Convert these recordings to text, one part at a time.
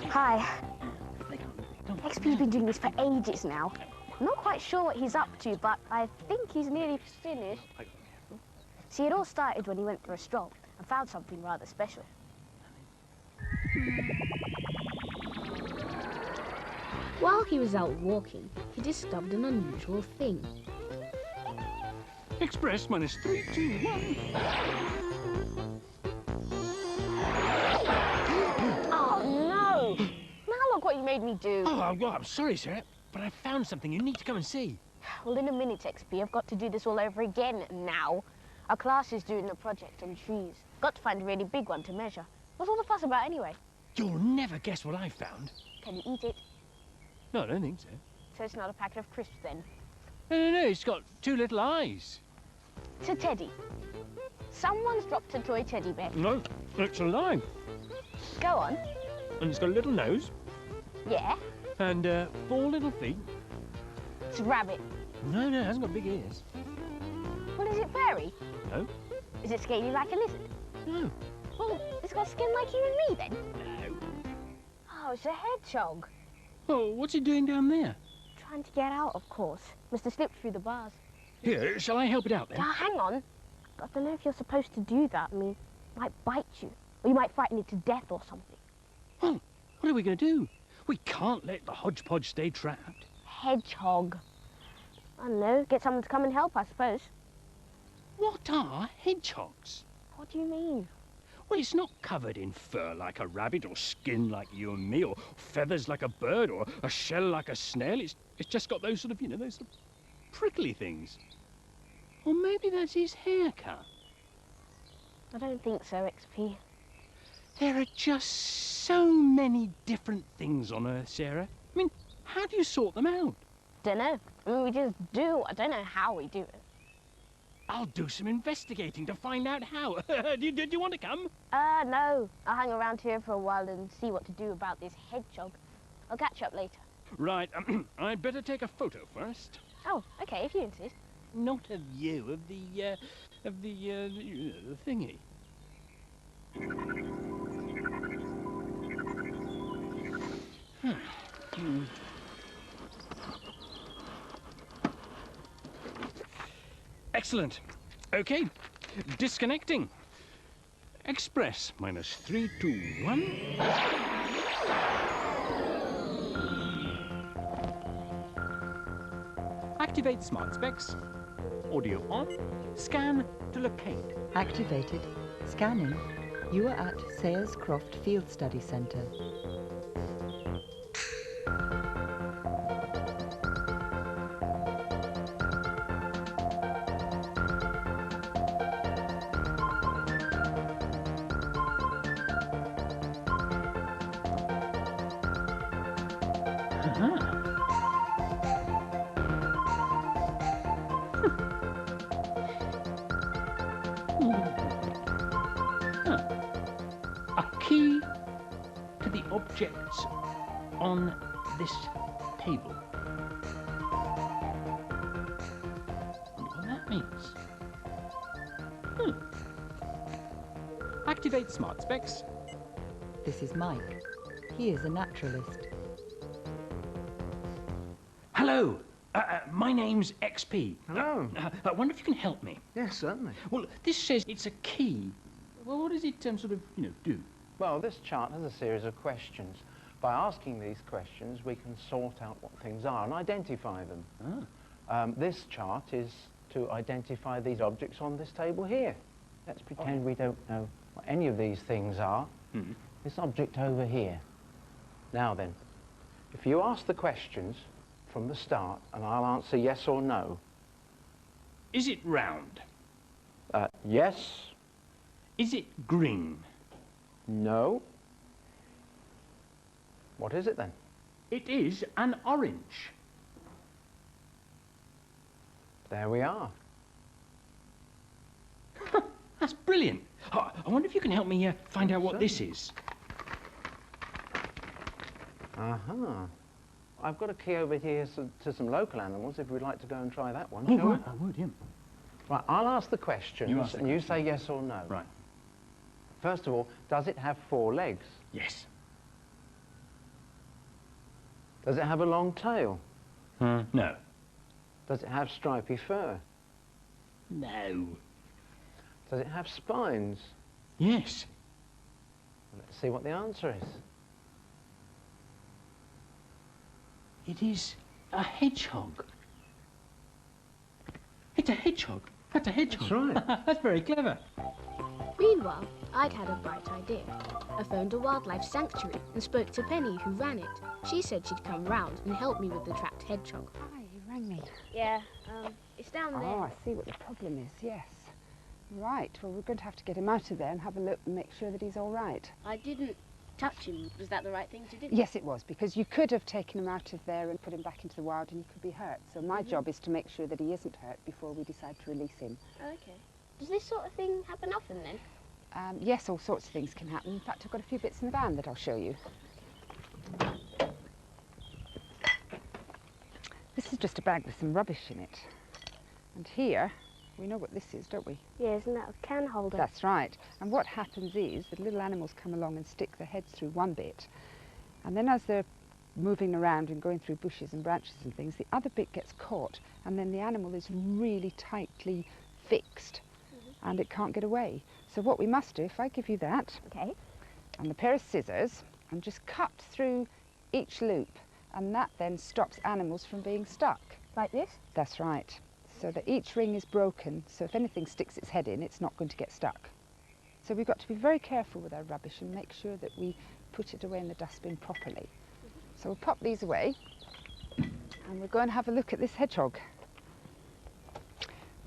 Hi. XP's been doing this for ages now. I'm not quite sure what he's up to, but I think he's nearly finished. See, it all started when he went for a stroll and found something rather special. While he was out walking, he discovered an unusual thing. Express minus 3, 2, 1. Oh, no! Now look what you made me do. Oh, well, I'm sorry, sir, but I found something you need to come and see. Well, in a minute, XP, I've got to do this all over again now. Our class is doing a project on trees. Got to find a really big one to measure. What's all the fuss about anyway? You'll never guess what I found. Can you eat it? No, I don't think so. So it's not a packet of crisps then? No, it's got 2 little eyes. It's a teddy. Someone's dropped a toy teddy bear. No, it's alive. Go on. And it's got a little nose. Yeah? And 4 little feet. It's a rabbit. No, it hasn't got big ears. Well, is it furry? No. Is it scaly like a lizard? No. Well, it's got skin like you and me then? No. Oh, it's a hedgehog. Oh, what's it doing down there? Trying to get out, of course. Must have slipped through the bars. Here, shall I help it out then? Now, hang on. I don't know if you're supposed to do that. I mean, it might bite you. Or you might frighten it to death or something. Well, what are we going to do? We can't let the hodgepodge stay trapped. Hedgehog. I don't know. Get someone to come and help, I suppose. What are hedgehogs? What do you mean? Well, it's not covered in fur like a rabbit, or skin like you and me, or feathers like a bird, or a shell like a snail. It's just got those sort of, those sort of prickly things. Or maybe that's his haircut. I don't think so, XP. There are just so many different things on Earth, Sarah. I mean, how do you sort them out? Dunno. I mean, we just do. I don't know how we do it. I'll do some investigating to find out how. Do you want to come? No. I'll hang around here for a while and see what to do about this hedgehog. I'll catch up later. Right. I'd better take a photo first. Oh, okay, if you insist. Not of you, of the thingy. Excellent. Okay, disconnecting. Express minus 3, 2, 1. Activate smart specs. Audio on. Scan to locate. Activated. Scanning. You are at Sayers Croft Field Study Centre. A key to the objects on this table. I wonder what that means. Activate smart specs. This is Mike. He is a naturalist. Hello, my name's XP. Hello. I wonder if you can help me. Yes, certainly. Well, this says it's a key. Well, what does it do? Well, this chart has a series of questions. By asking these questions, we can sort out what things are and identify them. This chart is to identify these objects on this table here. Let's pretend we don't know what any of these things are. This object over here. Now then, if you ask the questions from the start, and I'll answer yes or no. Is it round? Yes. Is it green? No. What is it then? It is an orange. There we are. That's brilliant. I wonder if you can help me find out what this is. Uh-huh. I've got a key over here to some local animals if we'd like to go and try that one. Oh, shall we? right, I would, yeah. Right, I'll ask the questions You ask the and you say yes or no. Right. First of all, does it have 4 legs? Yes. Does it have a long tail? No. Does it have stripy fur? No. Does it have spines? Yes. Let's see what the answer is. It is a hedgehog. It's a hedgehog. That's a hedgehog. That's right. That's very clever. Meanwhile, I'd had a bright idea. I phoned a wildlife sanctuary and spoke to Penny, who ran it. She said she'd come round and help me with the trapped hedgehog. Hi, you rang me. Yeah, it's down there. Oh, I see what the problem is, yes. Right, well, we're going to have to get him out of there and have a look and make sure that he's all right. I didn't touch him. Was that the right thing to do? Yes, it was, because you could have taken him out of there and put him back into the wild and he could be hurt. So my job is to make sure that he isn't hurt before we decide to release him. Okay. Does this sort of thing happen often then? Yes, all sorts of things can happen. In fact, I've got a few bits in the van that I'll show you. This is just a bag with some rubbish in it. And here, we know what this is, don't we? Yeah, isn't that a can holder? That's right. And what happens is the little animals come along and stick their heads through one bit. And then as they're moving around and going through bushes and branches and things, the other bit gets caught. And then the animal is really tightly fixed and it can't get away. So what we must do, if I give you that, Okay. and a pair of scissors, and just cut through each loop. And that then stops animals from being stuck. Like this? That's right. So that each ring is broken, so if anything sticks its head in, it's not going to get stuck. So we've got to be very careful with our rubbish and make sure that we put it away in the dustbin properly. So we'll pop these away, and we're going to have a look at this hedgehog.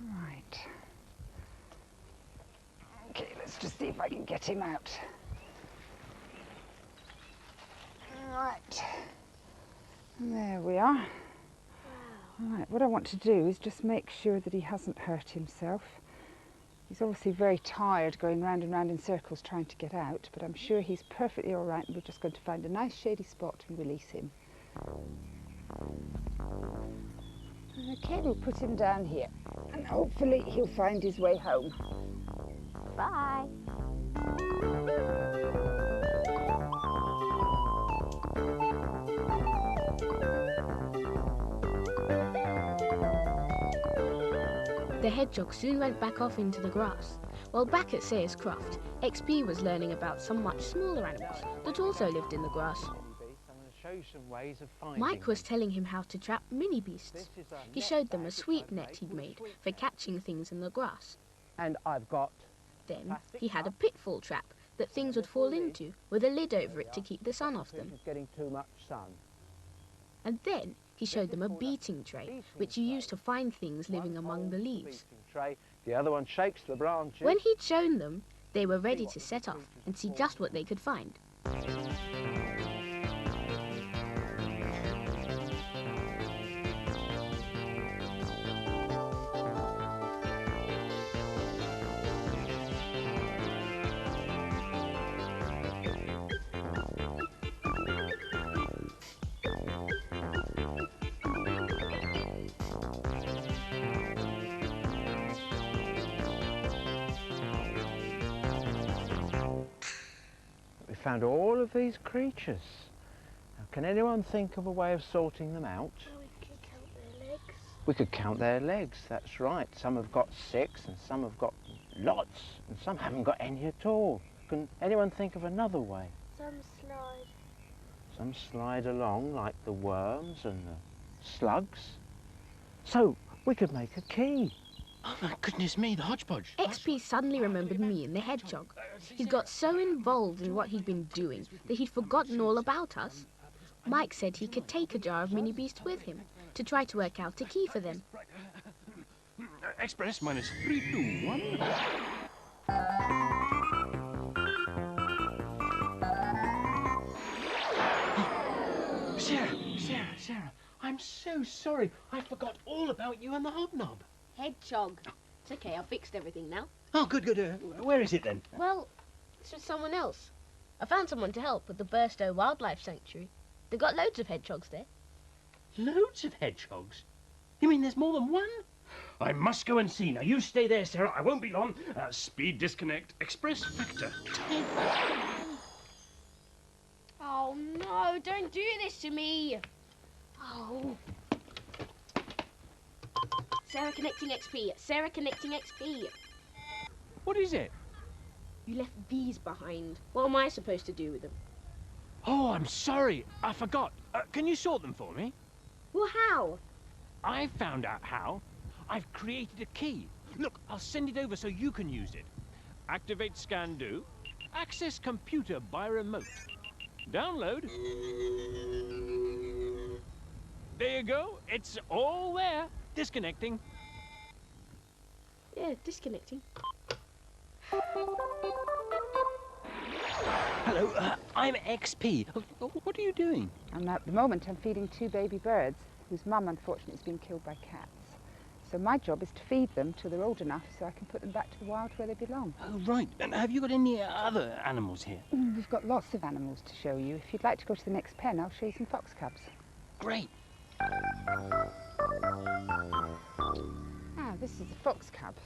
Right. Okay, let's just see if I can get him out. Right. There we are. Right, what I want to do is just make sure that he hasn't hurt himself. He's obviously very tired going round and round in circles trying to get out, but I'm sure he's perfectly all right and we're just going to find a nice shady spot and release him. Okay, we'll put him down here and hopefully he'll find his way home. Bye. The hedgehog soon went back off into the grass. While back at Sayers Croft, XP was learning about some much smaller animals that also lived in the grass. I'm going to show you some ways of finding Mike was them. telling him how to trap mini beasts. This is a He net showed them bag a which sweep I've net he'd with made tweezers. for catching things in the grass. And I've got Then he had a pitfall trap that things would fall into with a lid over it to keep the sun off them. This is getting too much sun. And then he showed them a beating tray, which you use to find things living among the leaves. Tray. The other one shakes the branches. When he'd shown them, they were ready to set off and see just what they could find. We found all of these creatures. Now, can anyone think of a way of sorting them out? We could count their legs. We could count their legs, that's right. Some have got 6 and some have got lots and some haven't got any at all. Can anyone think of another way? Some slide. Some slide along like the worms and the slugs. So we could make a key. Oh my goodness me, the hodgepodge. XP suddenly remembered me and the hedgehog. He'd got so involved in what he'd been doing that he'd forgotten all about us. Mike said he could take a jar of mini beasts with him to try to work out a key for them. Express minus 3, 2, 1. Sarah, I'm so sorry. I forgot all about you and the hobnob. Hedgehog. It's okay, I've fixed everything now. Oh, good, good. Where is it then? Well, it's with someone else. I found someone to help with the Burstow Wildlife Sanctuary. They've got loads of hedgehogs there. Loads of hedgehogs? You mean there's more than one? I must go and see. Now, you stay there, Sarah. I won't be long. Speed disconnect. Express factor. Oh, no, don't do this to me. Oh. Sarah connecting XP. Sarah connecting XP. What is it? You left these behind. What am I supposed to do with them? Oh, I'm sorry. I forgot. Can you sort them for me? Well, how? I found out how. I've created a key. Look, I'll send it over so you can use it. Activate scan do. Access computer by remote. Download. There you go. It's all there. Disconnecting. Yeah, disconnecting. Hello, I'm XP. What are you doing? And at the moment I'm feeding 2 baby birds whose mum unfortunately has been killed by cats. So my job is to feed them till they're old enough so I can put them back to the wild where they belong. Oh, right. And have you got any other animals here? We've got lots of animals to show you. If you'd like to go to the next pen, I'll show you some fox cubs. Great. Ah, this is a fox cub.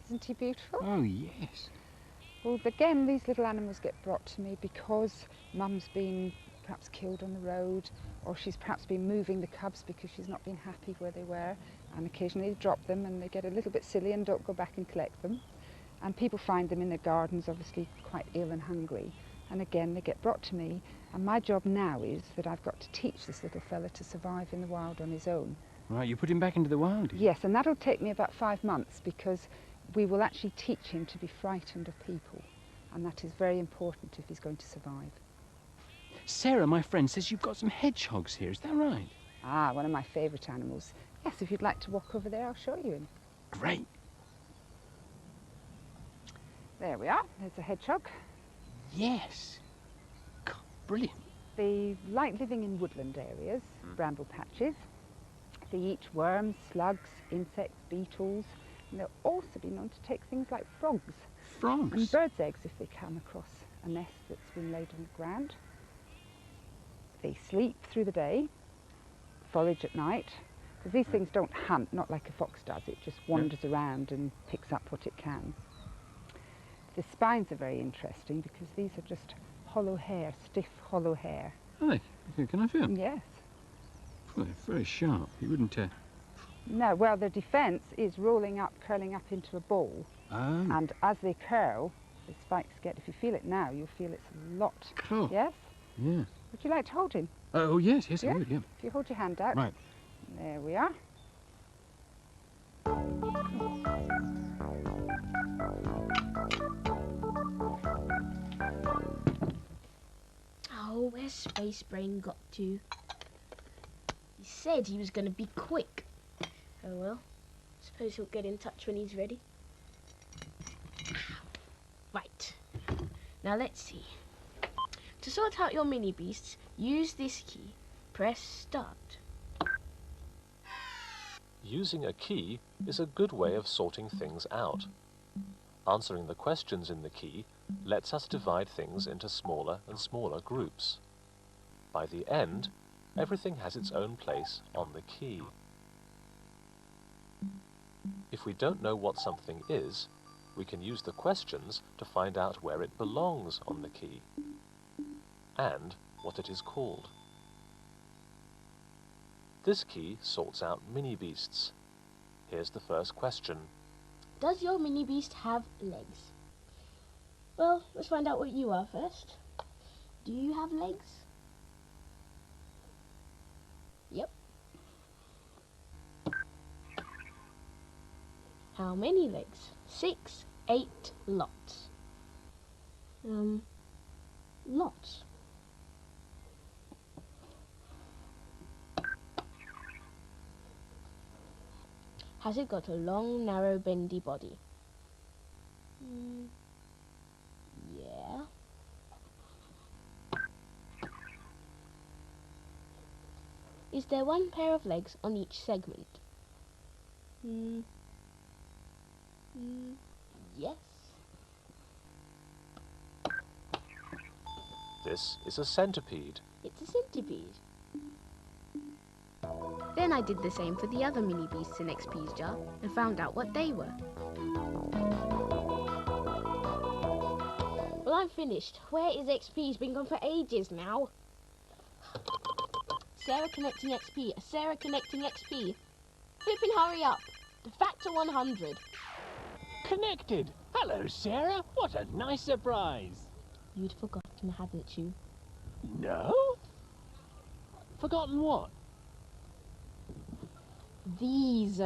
Isn't he beautiful? Oh, yes. Well, again, these little animals get brought to me because mum's been perhaps killed on the road, or she's perhaps been moving the cubs because she's not been happy where they were, and occasionally they drop them and they get a little bit silly and don't go back and collect them. And people find them in their gardens, obviously quite ill and hungry. And again, they get brought to me, and my job now is that I've got to teach this little fella to survive in the wild on his own. Right, you put him back into the wild? Yes, and that'll take me about 5 months because we will actually teach him to be frightened of people, and that is very important if he's going to survive. Sarah, my friend, says you've got some hedgehogs here. Is that right? Ah, one of my favourite animals. Yes, if you'd like to walk over there, I'll show you him. Great. There we are. There's a hedgehog. Yes. God, brilliant. They like living in woodland areas, bramble patches. They eat worms, slugs, insects, beetles, and they'll also be known to take things like frogs. Frogs? And birds' eggs if they come across a nest that's been laid on the ground. They sleep through the day, forage at night, because these things don't hunt, not like a fox does. It just wanders around and picks up what it can. The spines are very interesting because these are just hollow hair, stiff hollow hair. Are they? Okay, can I feel? Yes. Well, they're very sharp. You wouldn't... No, well, their defence is rolling up, curling up into a ball. Oh. And as they curl, the spikes get, if you feel it now, you'll feel it's a lot. Cool. Yes? Yeah. Would you like to hold him? Oh, yes, yes, Yeah? I would, yeah. If you hold your hand out. Right. There we are. Oh, where's Space Brain got to? He said he was going to be quick. Oh well, suppose he'll get in touch when he's ready. Right, now let's see. To sort out your mini beasts, use this key. Press start. Using a key is a good way of sorting things out. Answering the questions in the key lets us divide things into smaller and smaller groups. By the end, everything has its own place on the key. If we don't know what something is, we can use the questions to find out where it belongs on the key and what it is called. This key sorts out mini-beasts. Here's the first question. Does your mini beast have legs? Well, let's find out what you are first. Do you have legs? Yep. How many legs? 6, 8, lots. Lots. Has it got a long, narrow, bendy body? Yeah. Is there one pair of legs on each segment? Yes. This is a centipede. It's a centipede. Then I did the same for the other mini beasts in XP's jar and found out what they were. Well, I'm finished. Where is XP? He's been gone for ages now. Sarah connecting XP. Sarah connecting XP. Flippin' hurry up. The factor 100. Connected. Hello, Sarah. What a nice surprise. You'd forgotten, hadn't you? No? Forgotten what? These.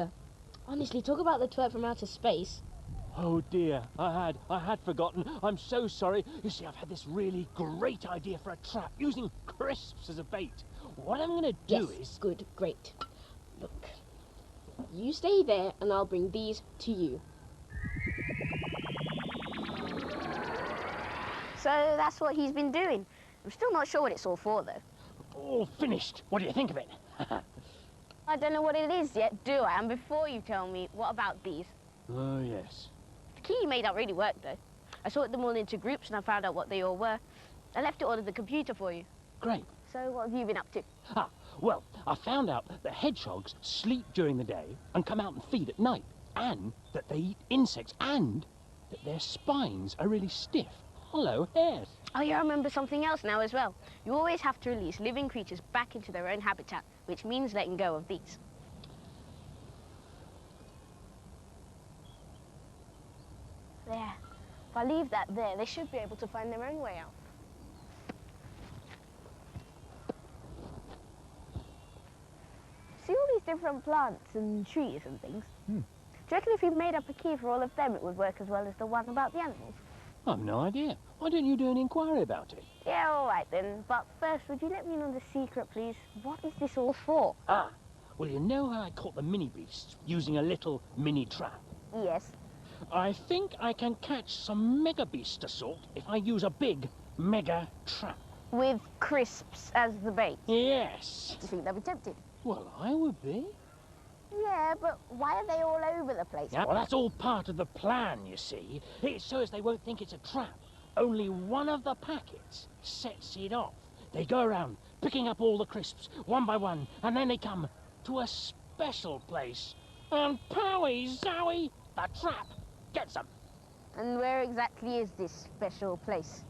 Honestly, talk about the twerp from outer space. Oh dear, I had forgotten. I'm so sorry. You see, I've had this really great idea for a trap using crisps as a bait. What I'm going to do is... Good, great. Look, you stay there and I'll bring these to you. So that's what he's been doing. I'm still not sure what it's all for, though. All finished. What do you think of it? I don't know what it is yet, do I? And before you tell me, what about these? Oh, yes. The key you made out really worked, though. I sorted them all into groups and I found out what they all were. I left it all at the computer for you. Great. So what have you been up to? Well, I found out that hedgehogs sleep during the day and come out and feed at night, and that they eat insects, and that their spines are really stiff, hollow hairs. Oh, yeah, I remember something else now as well. You always have to release living creatures back into their own habitat, which means letting go of these. There. If I leave that there, they should be able to find their own way out. See all these different plants and trees and things? Do you reckon if you made up a key for all of them, it would work as well as the one about the animals? I've no idea. Why don't you do an inquiry about it? Yeah, all right then. But first, would you let me in on the secret, please? What is this all for? Well, you know how I caught the mini beasts using a little mini trap? Yes. I think I can catch some mega beasts to sort if I use a big mega trap. With crisps as the bait? Yes. Do you think they'll be tempted? Well, I would be. Yeah, but why are they all over the place? Yeah, well, that's all part of the plan, you see. It's so as they won't think it's a trap. Only one of the packets sets it off. They go around picking up all the crisps one by one, and then they come to a special place. And powie zowie, the trap gets them. And where exactly is this special place?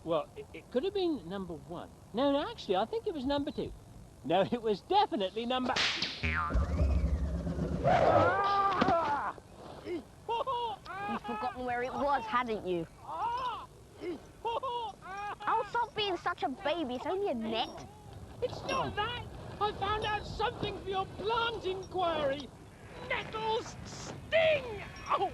Well, it could have been number 1. No, actually, I think it was number 2. No, it was definitely number... You've forgotten where it was, hadn't you? Oh, stop being such a baby. It's only a net. It's not that. I found out something for your plant inquiry. Nettles sting! Oh.